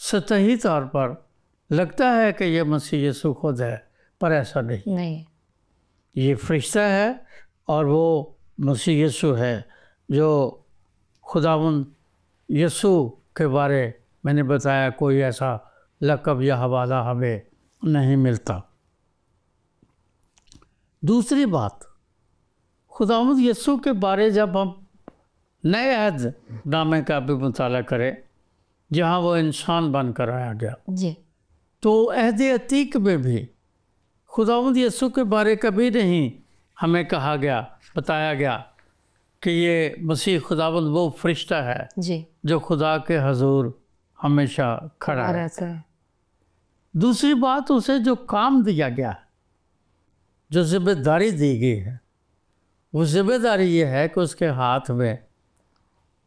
سطحی طور پر لگتا ہے کہ یہ مسیح یسوع خود ہے، پر ایسا نہیں، یہ فرشتہ ہے اور وہ مسیح یسوع ہے جو خداوند یسوع کے بارے میں نے بتایا کوئی ایسا لقب یا حوالہ ہمیں نہیں ملتا۔ دوسری بات، خداوند یسوع کے بارے جب ہم نئے عہد نامے کا بھی مطالعہ کریں جہاں وہ انسان بن کر آیا گیا، جی، تو عہد عتیق میں بھی خداوند یسوع کے بارے کبھی نہیں ہمیں کہا گیا، بتایا گیا کہ یہ مسیح خداوند وہ فرشتہ ہے جی، جو خدا کے حضور ہمیشہ کھڑا ہے۔ رہتا ہے۔ دوسری بات، اسے جو کام دیا گیا ہے، جو ذمہ داری دی گئی ہے، وہ ذمہ داری یہ ہے کہ اس کے ہاتھ میں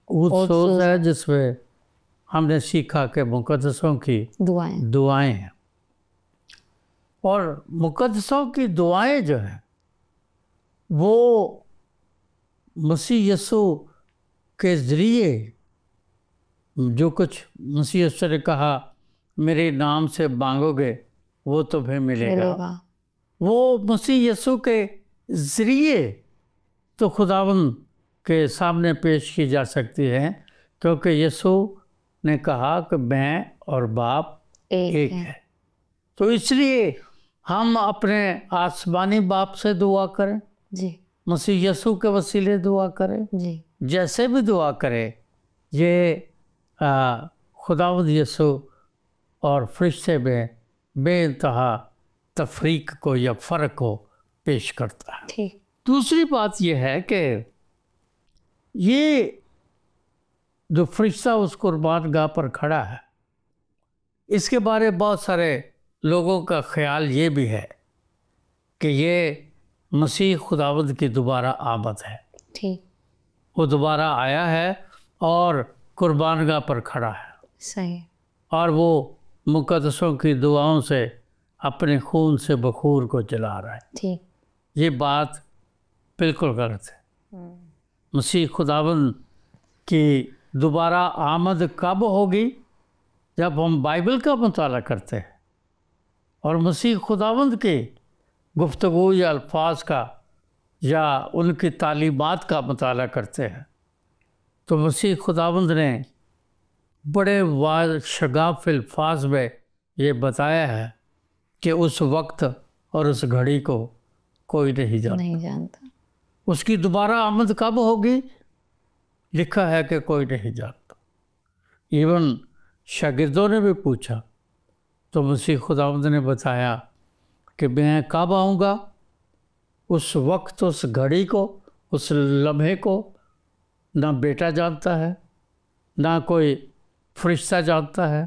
وہ سوز ہے جس میں ہم نے سیکھا کہ مقدسوں کی دعائیں ہیں، اور مقدسوں کی دعائیں جو ہیں وہ مسیح یسوع کے ذریعے جو کچھ مسیح یسوع نے کہا میرے نام سے مانگو گے وہ تمہیں ملے گا، وہ مسیح یسوع کے ذریعے تو خداوند کے سامنے پیش کی جا سکتی ہے، کیونکہ یسوع نے کہا کہ میں اور باپ ایک ہے۔ تو اس لیے ہم اپنے آسمانی باپ سے دعا کریں، جی، مسیح یسوع کے وسیلے دعا کریں، جی، جیسے بھی دعا کریں، یہ خداوند یسوع اور فرشتے میں بے انتہا تفریق کو یا فرق کو پیش کرتا ہے۔ ٹھیک۔ دوسری بات یہ ہے کہ یہ جو فرشتہ اس قربان گاہ پر کھڑا ہے، اس کے بارے بہت سارے لوگوں کا خیال یہ بھی ہے کہ یہ مسیح خداوند کی دوبارہ آمد ہے، ٹھیک، وہ دوبارہ آیا ہے اور قربان گاہ پر کھڑا ہے، صحیح، اور وہ مقدسوں کی دعاؤں سے اپنے خون سے بخور کو جلا رہا ہے۔ ٹھیک، یہ بات بالکل غلط ہے۔ مسیح خداوند کی دوبارہ آمد کب ہوگی؟ جب ہم بائبل کا مطالعہ کرتے ہیں اور مسیح خداوند کی گفتگو یا الفاظ کا یا ان کی تعلیمات کا مطالعہ کرتے ہیں، تو مسیح خداوند نے بڑے شگاف الفاظ میں یہ بتایا ہے کہ اس وقت اور اس گھڑی کو کوئی نہیں جانتا، اس کی دوبارہ آمد کب ہوگی لکھا ہے کہ کوئی نہیں جانتا۔ ایون شاگردوں نے بھی پوچھا تو مسیح خداوند نے بتایا کہ میں کب آؤں گا، اس وقت، اس گھڑی کو، اس لمحے کو نہ بیٹا جانتا ہے، نہ کوئی فرشتہ جانتا ہے،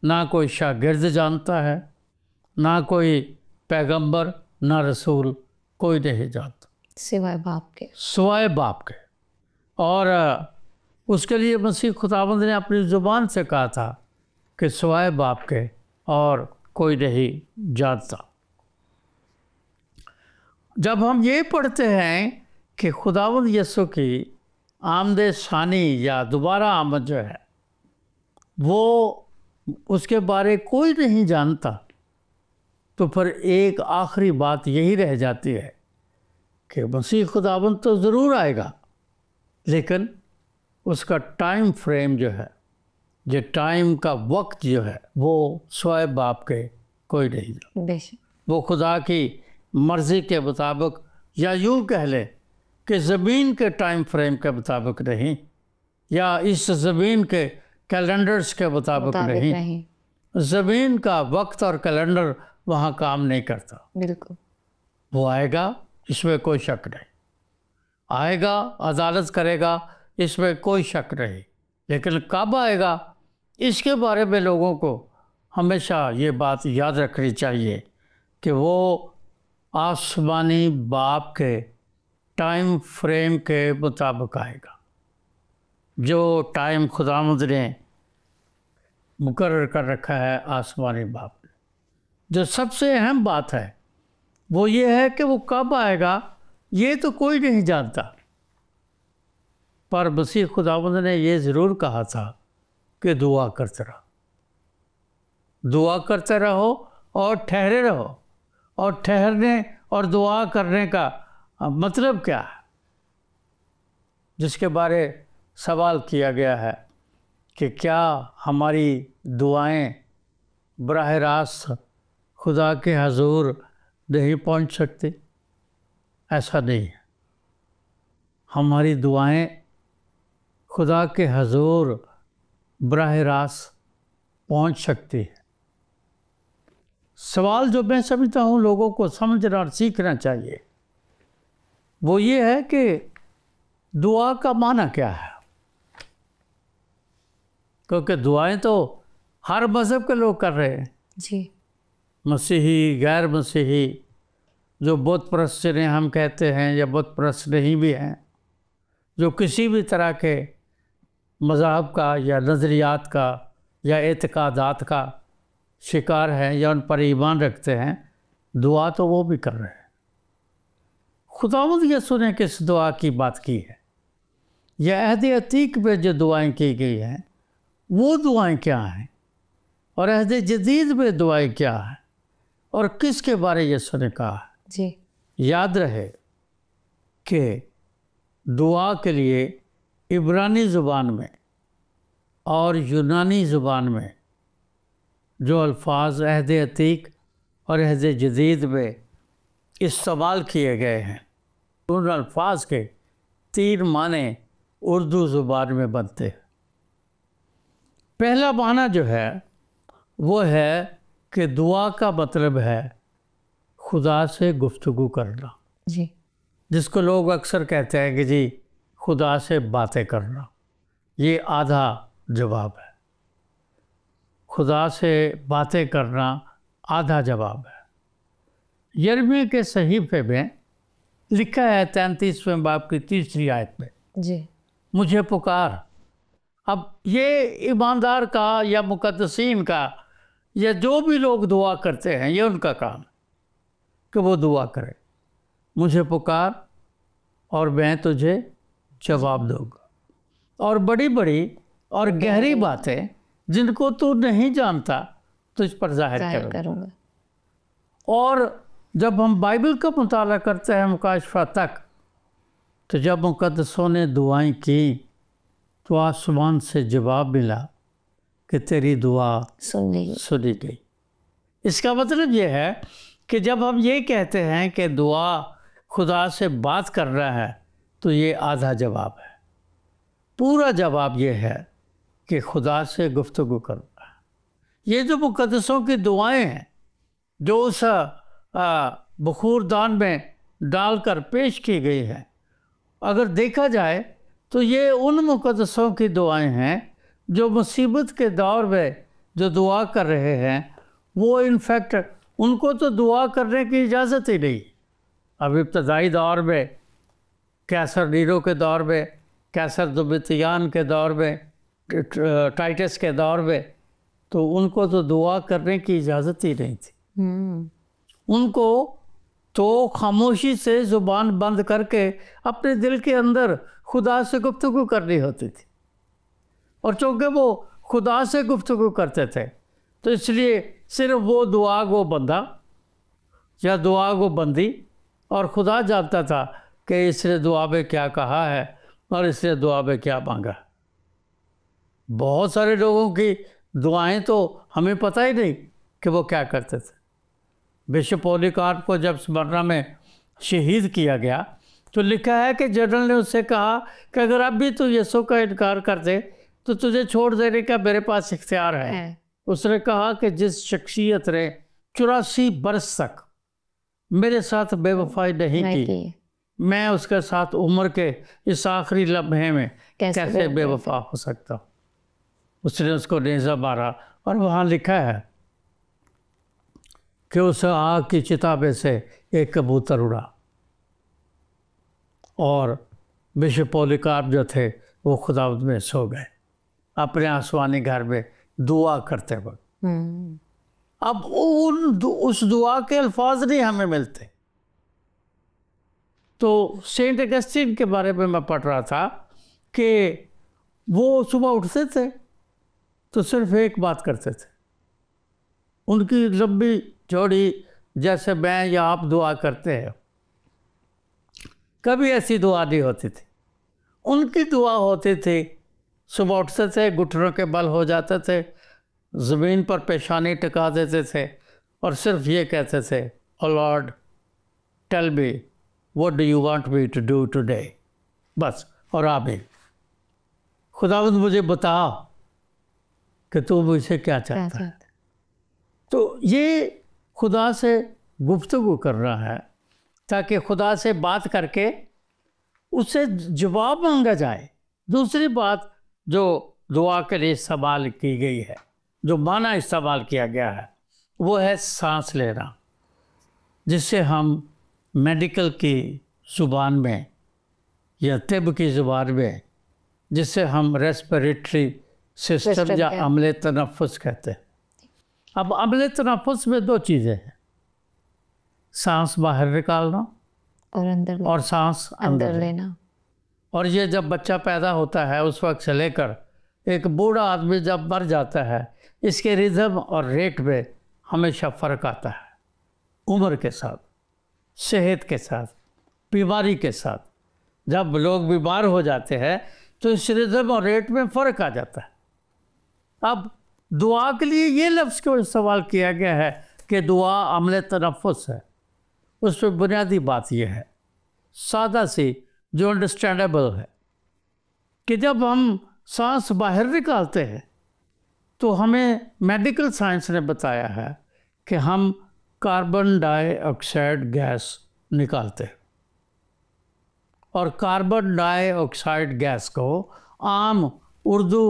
نہ کوئی شاگرد جانتا ہے، نہ کوئی پیغمبر، نہ رسول، کوئی نہیں جانتا سوائے باپ کے۔ اور اس کے لیے مسیح خداوند نے اپنی زبان سے کہا تھا کہ سوائے باپ کے اور کوئی نہیں جانتا۔ جب ہم یہ پڑھتے ہیں کہ خداوند یسوع کی آمد ثانی یا دوبارہ آمد جو ہے وہ اس کے بارے کوئی نہیں جانتا، تو پھر ایک آخری بات یہی رہ جاتی ہے کہ مسیح خداوند تو ضرور آئے گا، لیکن اس کا ٹائم فریم جو ہے، جو ٹائم کا وقت جو ہے، وہ سوائے باپ کے کوئی نہیں جانتا۔ وہ خدا کی مرضی کے مطابق، یا یوں کہہ لیں کہ زمین کے ٹائم فریم کے مطابق نہیں، یا اس زمین کے کیلنڈرز کے مطابق نہیں، زمین کا وقت اور کیلنڈر وہاں کام نہیں کرتا۔ بالکل، وہ آئے گا، اس میں کوئی شک نہیں، آئے گا، عدالت کرے گا، اس میں کوئی شک نہیں، لیکن کب آئے گا اس کے بارے میں لوگوں کو ہمیشہ یہ بات یاد رکھنی چاہیے کہ وہ آسمانی باپ کے ٹائم فریم کے مطابق آئے گا، جو ٹائم خداوند نے مقرر کر رکھا ہے آسمانی باپ نے۔ جو سب سے اہم بات ہے وہ یہ ہے کہ وہ کب آئے گا یہ تو کوئی نہیں جانتا، پر مسیح خداوند نے یہ ضرور کہا تھا کہ دعا کرتے رہو، دعا کرتے رہو اور ٹھہرے رہو. اور ٹھہرنے اور دعا کرنے کا مطلب کیا ہے، جس کے بارے سوال کیا گیا ہے کہ کیا ہماری دعائیں براہ راست خدا کے حضور نہیں پہنچ سکتی؟ ایسا نہیں ہے. ہماری دعائیں خدا کے حضور براہ راست پہنچ سکتی ہے. سوال جو میں سمجھتا ہوں لوگوں کو سمجھنا اور سیکھنا چاہیے وہ یہ ہے کہ دعا کا معنی کیا ہے. کیونکہ دعائیں تو ہر مذہب کے لوگ کر رہے ہیں، جی، مسیحی، غیر مسیحی، جو بت پرست جنہیں ہم کہتے ہیں یا بت پرست نہیں بھی ہیں، جو کسی بھی طرح کے مذہب کا یا نظریات کا یا اعتقادات کا شکار ہیں یا ان پر ایمان رکھتے ہیں، دعا تو وہ بھی کر رہے ہیں. خداوند یہ سنیں کہ اس دعا کی بات کی ہے. یہ عہد عتیق میں جو دعائیں کی گئی ہیں وہ دعائیں کیا ہیں، اور عہد جدید میں دعائیں کیا ہیں، اور کس کے بارے یسوع نے کہا ہے. جی، یاد رہے کہ دعا کے لیے عبرانی زبان میں اور یونانی زبان میں جو الفاظ عہد عتیق اور عہد جدید میں استعمال کیے گئے ہیں، ان الفاظ کے 3 معنی اردو زبان میں بنتے ہیں. پہلا معنی جو ہے وہ ہے کہ دعا کا مطلب ہے خدا سے گفتگو کرنا، جی، جس کو لوگ اکثر کہتے ہیں کہ جی خدا سے باتیں کرنا. یہ آدھا جواب ہے. خدا سے باتیں کرنا آدھا جواب ہے. یرمیہ کے صحیفے میں لکھا ہے 33ویں باب کی 3 آیت میں، جی، مجھے پکار. اب یہ ایماندار کا یا مقدسین کا یا جو بھی لوگ دعا کرتے ہیں، یہ ان کا کام ہے کہ وہ دعا کرے. مجھے پکار اور میں تجھے جواب دوں گا، اور بڑی بڑی اور گہری باتیں جن کو تو نہیں جانتا تجھ پر ظاہر کروں گا. اور جب ہم بائبل کا مطالعہ کرتے ہیں مکاشفہ تک، تو جب مقدسوں نے دعائیں کی تو آسمان سے جواب ملا کہ تیری دعا سنی گئی. اس کا مطلب یہ ہے کہ جب ہم یہ کہتے ہیں کہ دعا خدا سے بات کر رہا ہے تو یہ آدھا جواب ہے. پورا جواب یہ ہے کہ خدا سے گفتگو کر رہا ہے. یہ جو مقدسوں کی دعائیں ہیں جو اس بخور دان میں ڈال کر پیش کی گئی ہیں، اگر دیکھا جائے تو یہ ان مقدسوں کی دعائیں ہیں جو مصیبت کے دور میں جو دعا کر رہے ہیں. وہ انفیکٹ ان کو تو دعا کرنے کی اجازت ہی نہیں. اب ابتدائی دور میں، کیسر نیرو کے دور میں، کیسر دومیتیان کے دور میں، ٹائٹس کے دور میں، تو ان کو تو دعا کرنے کی اجازت ہی نہیں تھی. ان کو تو خاموشی سے زبان بند کر کے اپنے دل کے اندر خدا سے گفتگو کرنی ہوتی تھی. اور چونکہ وہ خدا سے گفتگو کرتے تھے تو اس لیے صرف وہ دعا گو بندہ یا دعا گو بندی، اور خدا جانتا تھا کہ اس نے دعا میں کیا کہا ہے اور اس نے دعا میں کیا مانگا. بہت سارے لوگوں کی دعائیں تو ہمیں پتہ ہی نہیں کہ وہ کیا کرتے تھے. بشپ پولیکارپ کو جب اسمرنا میں شہید کیا گیا تو لکھا ہے کہ جنرل نے اس سے کہا کہ اگر اب بھی تو یسوع کا انکار کر دے تو تجھے چھوڑ دینے کا میرے پاس اختیار ہے. اس نے کہا کہ جس شخصیت نے 84 برس تک میرے ساتھ بے وفائی نہیں کی، میں اس کے ساتھ عمر کے اس آخری لمحے میں کیسے بے وفا ہو سکتا ہوں. اس نے اس کو نیزہ مارا، اور وہاں لکھا ہے کہ اس آگ کی چتا میں سے ایک کبوتر اڑا، اور بشپ پولیکارپ جو تھے وہ خداوند میں سو گئے اپنے آسمانی گھر میں دعا کرتے وقت. اب اس دعا کے الفاظ نہیں ہمیں ملتے. تو سینٹ اگسٹین کے بارے میں پڑھ رہا تھا کہ وہ صبح اٹھتے تھے تو صرف ایک بات کرتے تھے ان کی لمبی چوڑی جیسے میں یا آپ دعا کرتے ہیں، کبھی ایسی دعا نہیں ہوتی تھی. ان کی دعا ہوتی تھی، صبح اٹھتے تھے، گھٹنوں کے بل ہو جاتے تھے، زمین پر پیشانی ٹکا دیتے تھے اور صرف یہ کہتے تھے، O lord tell me what do you want me to do today؟ بس. اور آمین. خداوند مجھے بتا کہ تو مجھ سے کیا چاہتا ہے. تو یہ خدا سے گفتگو کر رہا ہے تاکہ خدا سے بات کر کے اس سے جواب مانگا جائے. دوسری بات جو دعا کے لیے استعمال کی گئی ہے، جو معنی استعمال کیا گیا ہے، وہ ہے سانس لینا، جس سے ہم میڈیکل کی زبان میں یا طب کی زبان میں جس سے ہم ریسپریٹری سسٹم یا عمل تنفس کہتے ہیں. اب عمل تنفس میں دو چیزیں ہیں، سانس باہر نکالنا اور سانس اندر لینا. اور یہ جب بچہ پیدا ہوتا ہے اس وقت سے لے کر ایک بوڑھا آدمی جب مر جاتا ہے، اس کے ریدم اور ریٹ میں ہمیشہ فرق آتا ہے، عمر کے ساتھ، صحت کے ساتھ، بیماری کے ساتھ. جب لوگ بیمار ہو جاتے ہیں تو اس ریدم اور ریٹ میں فرق آ جاتا ہے. اب دعا کے لیے یہ لفظ کیوں استعمال کیا گیا ہے کہ دعا عمل تنفس ہے؟ اس پہ بنیادی بات یہ ہے، سادہ سی، جو انڈرسٹینڈیبل ہے، کہ جب ہم سانس باہر نکالتے ہیں تو ہمیں میڈیکل سائنس نے بتایا ہے کہ ہم کاربن ڈائی آکسائڈ گیس نکالتے ہیں. اور کاربن ڈائی آکسائڈ گیس کو عام اردو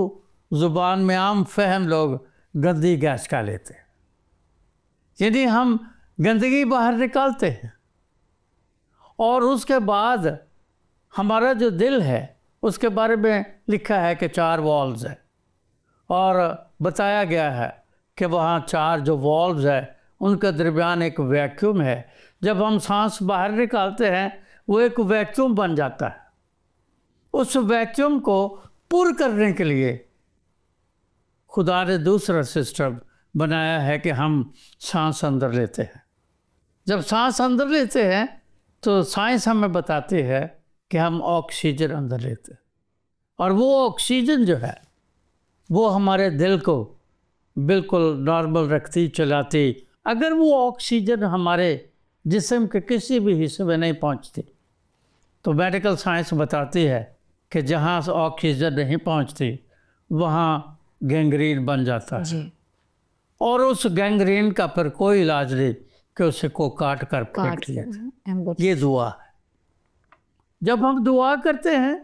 زبان میں عام فہم لوگ گندی گیس کا لیتے ہیں. یعنی ہم گندگی باہر نکالتے ہیں اور اس کے بعد ہمارا جو دل ہے اس کے بارے میں لکھا ہے کہ 4 والوز ہیں، اور بتایا گیا ہے کہ وہاں 4 جو والوز ہیں ان کے درمیان ایک ویکیوم ہے. جب ہم سانس باہر نکالتے ہیں وہ ایک ویکیوم بن جاتا ہے. اس ویکیوم کو پر کرنے کے لیے خدا نے دوسرا سسٹم بنایا ہے کہ ہم سانس اندر لیتے ہیں. جب سانس اندر لیتے ہیں تو سائنس ہمیں بتاتی ہے کہ ہم آکسیجن اندر لیتے ہیں، اور وہ آکسیجن جو ہے وہ ہمارے دل کو بالکل نارمل رکھتی، چلاتی. اگر وہ آکسیجن ہمارے جسم کے کسی بھی حصے میں نہیں پہنچتی تو میڈیکل سائنس بتاتی ہے کہ جہاں آکسیجن نہیں پہنچتی وہاں گینگرین بن جاتا ہے. اور اس گینگرین کا پھر کوئی علاج نہیں کہ اسے کو کاٹ کر پھینک دیا جائے. یہ دعا ہے. جب ہم دعا کرتے ہیں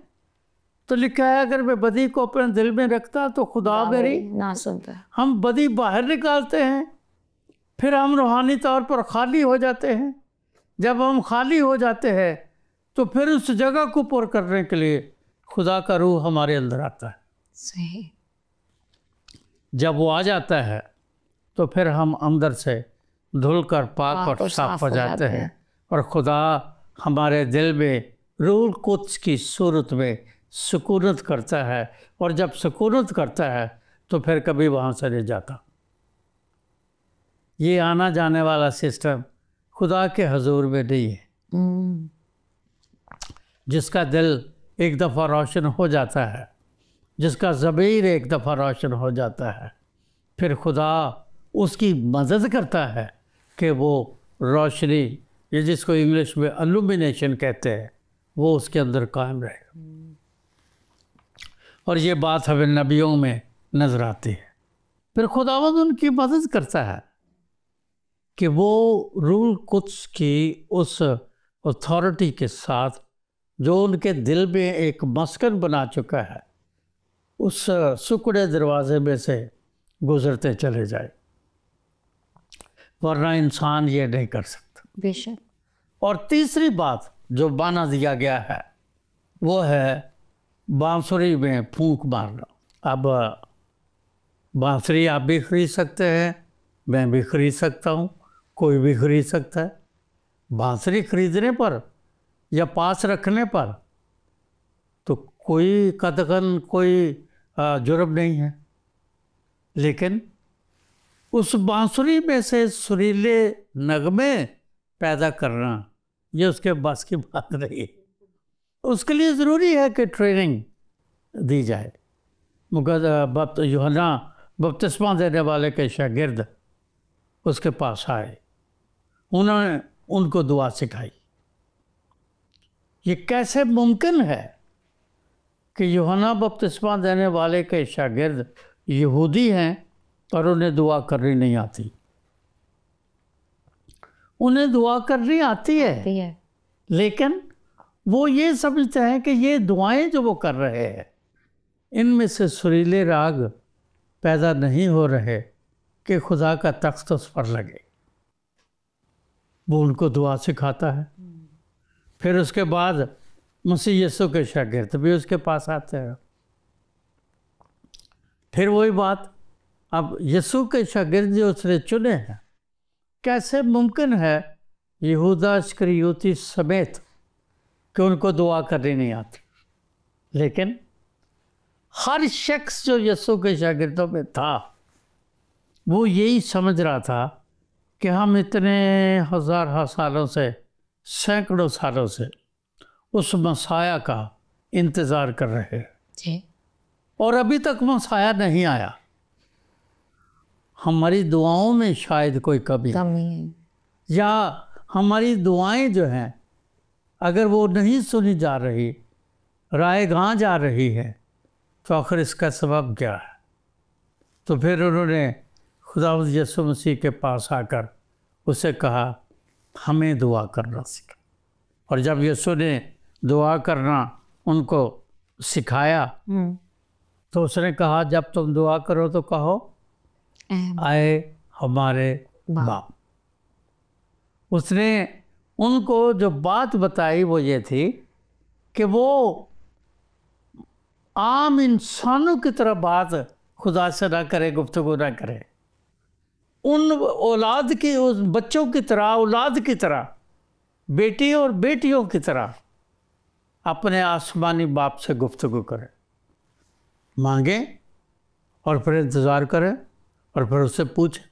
تو لکھا ہے اگر میں بدی کو اپنے دل میں رکھتا تو خدا میری نہ سنتا. ہم بدی باہر نکالتے ہیں، پھر ہم روحانی طور پر خالی ہو جاتے ہیں. جب ہم خالی ہو جاتے ہیں تو پھر اس جگہ کو پر کرنے کے لیے خدا کا روح ہمارے اندر آتا ہے. صحیح. جب وہ آ جاتا ہے تو پھر ہم اندر سے دھل کر پاک اور صاف ہو جاتے ہیں، اور خدا ہمارے دل میں روح القدس کی صورت میں سکونت کرتا ہے. اور جب سکونت کرتا ہے تو پھر کبھی وہاں سے نہیں جاتا. یہ آنا جانے والا سسٹم خدا کے حضور میں نہیں ہے. جس کا دل ایک دفعہ روشن ہو جاتا ہے، جس کا ضمیر ایک دفعہ روشن ہو جاتا ہے، پھر خدا اس کی مدد کرتا ہے کہ وہ روشنی، یہ جس کو انگلش میں الومینیشن کہتے ہیں، وہ اس کے اندر قائم رہے گا. اور یہ بات ہمیں نبیوں میں نظر آتی ہے. پھر خداوند ان کی مدد کرتا ہے کہ وہ روح القدس کی اس اتھارٹی کے ساتھ جو ان کے دل میں ایک مسکن بنا چکا ہے، اس سکڑے دروازے میں سے گزرتے چلے جائے، ورنہ انسان یہ نہیں کر سکتا. بے شک. اور تیسری بات جو معنی دیا گیا ہے وہ ہے بانسری میں پھونک مارنا. اب بانسری آپ بھی خرید سکتے ہیں، میں بھی خرید سکتا ہوں، کوئی بھی خرید سکتا ہے. بانسری خریدنے پر یا پاس رکھنے پر تو کوئی قطعاً کوئی جرم نہیں ہے، لیکن اس بانسری میں سے سریلے نغمے پیدا کرنا یہ اس کے بس کی بات نہیں ہے. اس کے لیے ضروری ہے کہ ٹریننگ دی جائے. یوحنا بپتسمہ دینے والے کے شاگرد اس کے پاس آئے, انہوں نے ان کو دعا سکھائی. یہ کیسے ممکن ہے کہ یوحنا بپتسمہ دینے والے کے شاگرد یہودی ہیں اور انہیں دعا کرنی نہیں آتی؟ انہیں دعا کرنی آتی ہے, لیکن وہ یہ سمجھتے ہیں کہ یہ دعائیں جو وہ کر رہے ہیں ان میں سے سریلے راگ پیدا نہیں ہو رہے کہ خدا کا تخت اس پر لگے. وہ ان کو دعا سکھاتا ہے. پھر اس کے بعد مسیح یسوع کے شاگرد بھی اس کے پاس آتے ہیں. پھر وہی بات, اب یسوع کے شاگرد جو اس نے چنے ہیں, کیسے ممکن ہے یہودا اسکریوتی سمیت کہ ان کو دعا کرنی نہیں آتی؟ لیکن ہر شخص جو یسوع کے شاگردوں میں تھا وہ یہی سمجھ رہا تھا کہ ہم اتنے ہزارہ سالوں سے, سینکڑوں سالوں سے اس مسیح کا انتظار کر رہے ہیں جی, اور ابھی تک مسیح نہیں آیا. ہماری دعاؤں میں شاید کوئی کمی ہے, یا ہماری دعائیں جو ہیں اگر وہ نہیں سنی جا رہی, رائے گاں جا رہی ہے, تو آخر اس کا سبب کیا ہے؟ تو پھر انہوں نے خداوند یسوع مسیح کے پاس آ کر اسے کہا ہمیں دعا کرنا سکھا. اور جب یسوع نے دعا کرنا ان کو سکھایا تو اس نے کہا جب تم دعا کرو تو کہو اے ہمارے باپ. اس نے ان کو جو بات بتائی وہ یہ تھی کہ وہ عام انسانوں کی طرح بات خدا سے نہ کرے, گفتگو نہ کرے. ان اولاد کی, اس بچوں کی طرح, اولاد کی طرح, بیٹی اور بیٹیوں کی طرح اپنے آسمانی باپ سے گفتگو کرے, مانگے اور پھر انتظار کرے اور پھر اس سے پوچھے.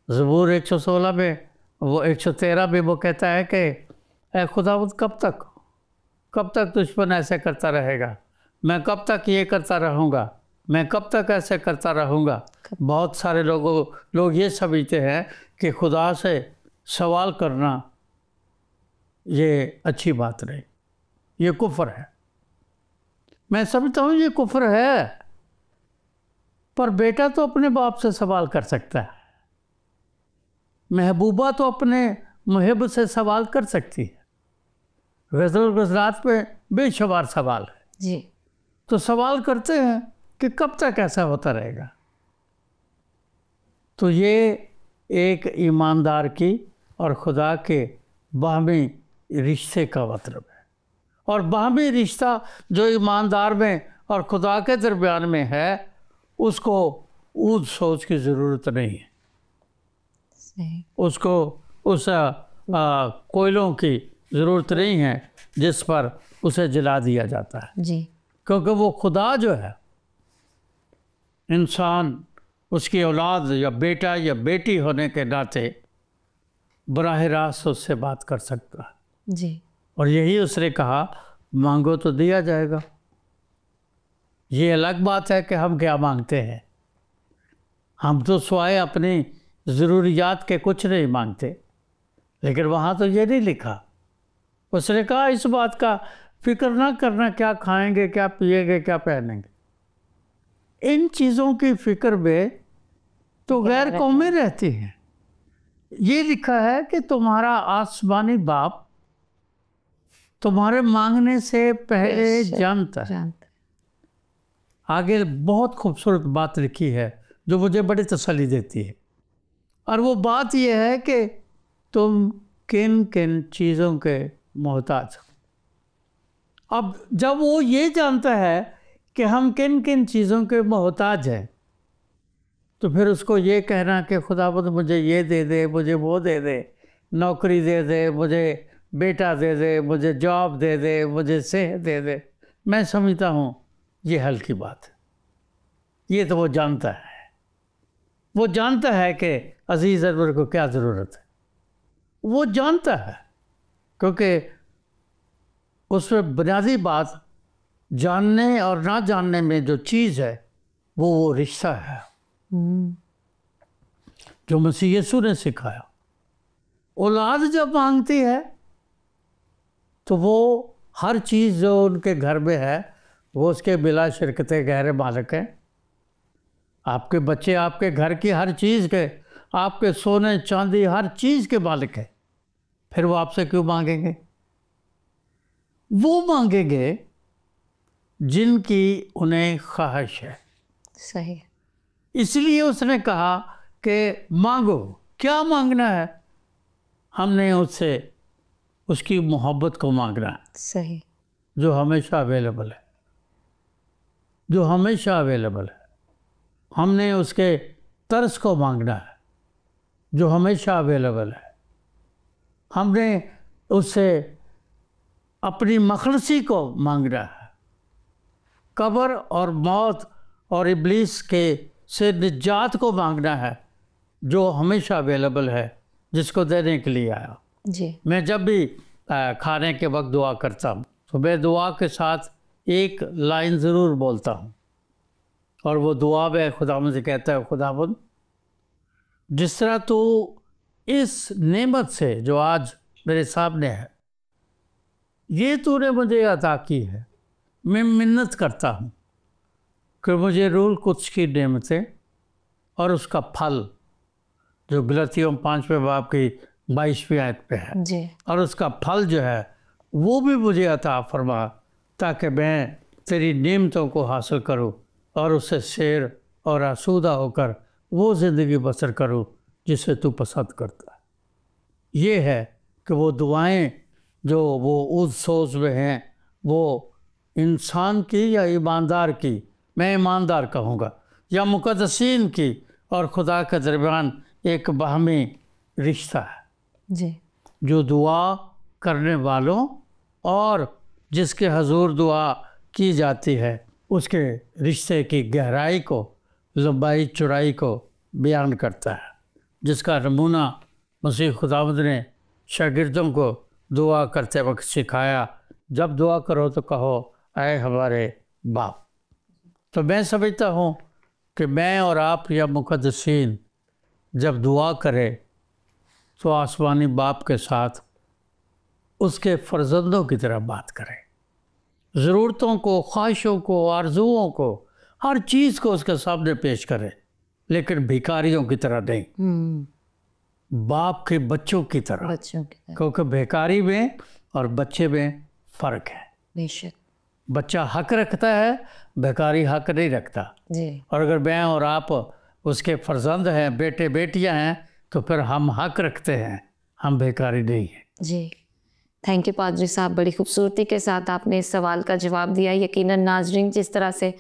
زبور 116 میں, وہ 113 میں وہ کہتا ہے کہ اے خداوند کب تک دشمن ایسے کرتا رہے گا, میں کب تک یہ کرتا رہوں گا, میں کب تک ایسے کرتا رہوں گا. بہت سارے لوگ یہ سمجھتے ہیں کہ خدا سے سوال کرنا یہ اچھی بات نہیں, یہ کفر ہے. میں سمجھتا ہوں یہ کفر ہے, پر بیٹا تو اپنے باپ سے سوال کر سکتا ہے, محبوبہ تو اپنے محب سے سوال کر سکتی ہے. غزل الغزلات میں بے شمار سوال ہے جی, تو سوال کرتے ہیں کہ کب تک ایسا ہوتا رہے گا. تو یہ ایک ایماندار کی اور خدا کے باہمی رشتے کا مطلب ہے. اور باہمی رشتہ جو ایماندار میں اور خدا کے درمیان میں ہے اس کو اونچ سوچ کی ضرورت نہیں ہے, اس کو اس کوئلوں کی ضرورت نہیں ہے جس پر اسے جلا دیا جاتا ہے جی, کیونکہ وہ خدا جو ہے انسان اس کی اولاد یا بیٹا یا بیٹی ہونے کے ناطے براہ راست اس سے بات کر سکتا ہے جی. اور یہی اس نے کہا مانگو تو دیا جائے گا. یہ الگ بات ہے کہ ہم کیا مانگتے ہیں, ہم تو سوائے اپنی ضروریات کے کچھ نہیں مانگتے, لیکن وہاں تو یہ نہیں لکھا. اس نے کہا اس بات کا فکر نہ کرنا کیا کھائیں گے, کیا پیئیں گے, کیا پہنیں گے. ان چیزوں کی فکر میں تو غیر قومیں رہتی ہیں. یہ لکھا ہے کہ تمہارا آسمانی باپ تمہارے مانگنے سے پہلے جانتا ہے. آگے بہت خوبصورت بات لکھی ہے جو مجھے بڑی تسلی دیتی ہے, اور وہ بات یہ ہے کہ تم کن کن چیزوں کے محتاج ہو. اب جب وہ یہ جانتا ہے کہ ہم کن کن چیزوں کے محتاج ہیں تو پھر اس کو یہ کہنا کہ خداوند مجھے یہ دے دے, مجھے وہ دے دے, نوکری دے دے, مجھے بیٹا دے دے, مجھے جاب دے دے, مجھے صحت دے دے, میں سمجھتا ہوں یہ حل کی بات ہے. یہ تو وہ جانتا ہے. وہ جانتا ہے کہ عزیز انور کو کیا ضرورت ہے، وہ جانتا ہے، کیونکہ اس میں بنیادی بات جاننے اور نہ جاننے میں جو چیز ہے وہ رشتہ ہے جو مسیح یسوع نے سکھایا۔ اولاد جب مانگتی ہے تو وہ ہر چیز جو ان کے گھر میں ہے وہ اس کے بلا شرکت غیر مالک ہے۔ آپ کے بچے آپ کے گھر کی ہر چیز کے، آپ کے سونے چاندی ہر چیز کے مالک ہیں، پھر وہ آپ سے کیوں مانگیں گے؟ وہ مانگیں گے جن کی انہیں خواہش ہے۔ صحیح۔ اس لیے اس نے کہا کہ مانگو، کیا مانگنا ہے؟ ہم نے اس سے اس کی محبت کو مانگنا ہے، صحیح، جو ہمیشہ اویلیبل ہے، جو ہمیشہ اویلیبل ہے۔ ہم نے اس کے طرز کو مانگنا ہے جو ہمیشہ اویلیبل ہے۔ ہم نے اس سے اپنی مخلصی کو مانگنا ہے، قبر اور موت اور ابلیس کے سے نجات کو مانگنا ہے جو ہمیشہ اویلیبل ہے، جس کو دینے کے لیے آیا۔ جی، میں جب بھی کھانے کے وقت دعا کرتا ہوں تو میں دعا کے ساتھ ایک لائن ضرور بولتا ہوں، اور وہ دعا میں خداوند سے کہتا ہے، خداوند جس طرح تو اس نعمت سے جو آج میرے سامنے ہے، یہ تو نے مجھے عطا کی ہے، میں منت کرتا ہوں کہ مجھے روح القدس کی نعمتیں اور اس کا پھل جو گلتیوں 5ویں باب کی 22ویں آیت پہ ہے، جی، اور اس کا پھل جو ہے وہ بھی مجھے عطا فرما، تاکہ میں تیری نعمتوں کو حاصل کروں اور اس سے سیر اور آسودہ ہو کر وہ زندگی بسر کروں جسے تو پسند کرتا ہے۔ یہ ہے کہ وہ دعائیں جو وہ اس سوز میں ہیں، وہ انسان کی یا ایماندار کی، میں ایماندار کہوں گا، یا مقدسین کی اور خدا کے درمیان ایک باہمی رشتہ ہے، جی، جو دعا کرنے والوں اور جس کے حضور دعا کی جاتی ہے اس کے رشتے کی گہرائی کو، لمبائی چوڑائی کو بیان کرتا ہے، جس کا نمونہ مسیح خداوند نے شاگردوں کو دعا کرتے وقت سکھایا، جب دعا کرو تو کہو اے ہمارے باپ۔ تو میں سمجھتا ہوں کہ میں اور آپ یا مقدسین جب دعا کرے تو آسمانی باپ کے ساتھ اس کے فرزندوں کی طرح بات کریں، ضرورتوں کو، خواہشوں کو، آرزوؤں کو، ہر چیز کو اس کے سامنے پیش کریں، لیکن بھیکاریوں کی طرح نہیں، باپ کے بچوں کی طرح، بچوں کی طرح، کیونکہ بھیکاری میں اور بچے میں فرق ہے۔ بے شک، بچہ حق رکھتا ہے، بھیکاری حق نہیں رکھتا۔ جی، اور اگر میں اور آپ اس کے فرزند ہیں، بیٹے بیٹیاں ہیں، تو پھر ہم حق رکھتے ہیں، ہم بھیکاری نہیں ہیں۔ جی، تھینک یو پادری صاحب، بڑی خوبصورتی کے ساتھ آپ نے اس سوال کا جواب دیا۔ یقیناً ناظرین، جس طرح سے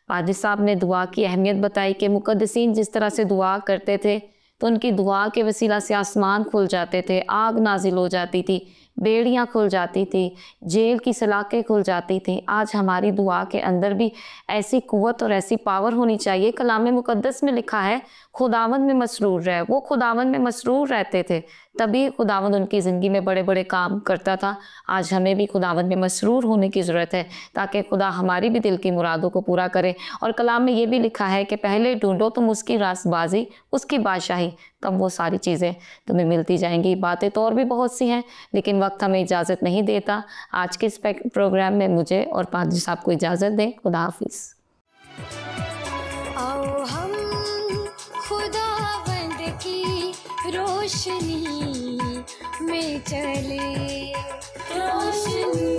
پادری صاحب نے دعا کی اہمیت بتائی کہ مقدسین جس طرح سے دعا کرتے تھے تو ان کی دعا کے وسیلہ سے آسمان کھل جاتے تھے، آگ نازل ہو جاتی تھی، بیڑیاں کھل جاتی تھی، جیل کی سلاخیں کھل جاتی تھیں۔ آج ہماری دعا کے اندر بھی ایسی قوت اور ایسی پاور ہونی چاہیے۔ کلام مقدس میں لکھا ہے خداوند میں مسرور رہے، وہ خداوند میں مسرور رہتے تھے، تبھی خداوند ان کی زندگی میں بڑے بڑے کام کرتا تھا۔ آج ہمیں بھی خداوند میں مسرور ہونے کی ضرورت ہے تاکہ خدا ہماری بھی دل کی مرادوں کو پورا کرے۔ اور کلام میں یہ بھی لکھا ہے کہ پہلے ڈھونڈو تم اس کی راست بازی، اس کی بادشاہی، تب وہ ساری چیزیں تمہیں ملتی جائیں گی۔ باتیں تو اور بھی بہت سی ہیں لیکن وقت ہمیں اجازت نہیں دیتا۔ آج کے اس پروگرام میں مجھے اور پادری صاحب کو اجازت دیں۔ خدا حافظ۔ آؤ ہم خداوند کی روشنی میں چلے، روشنی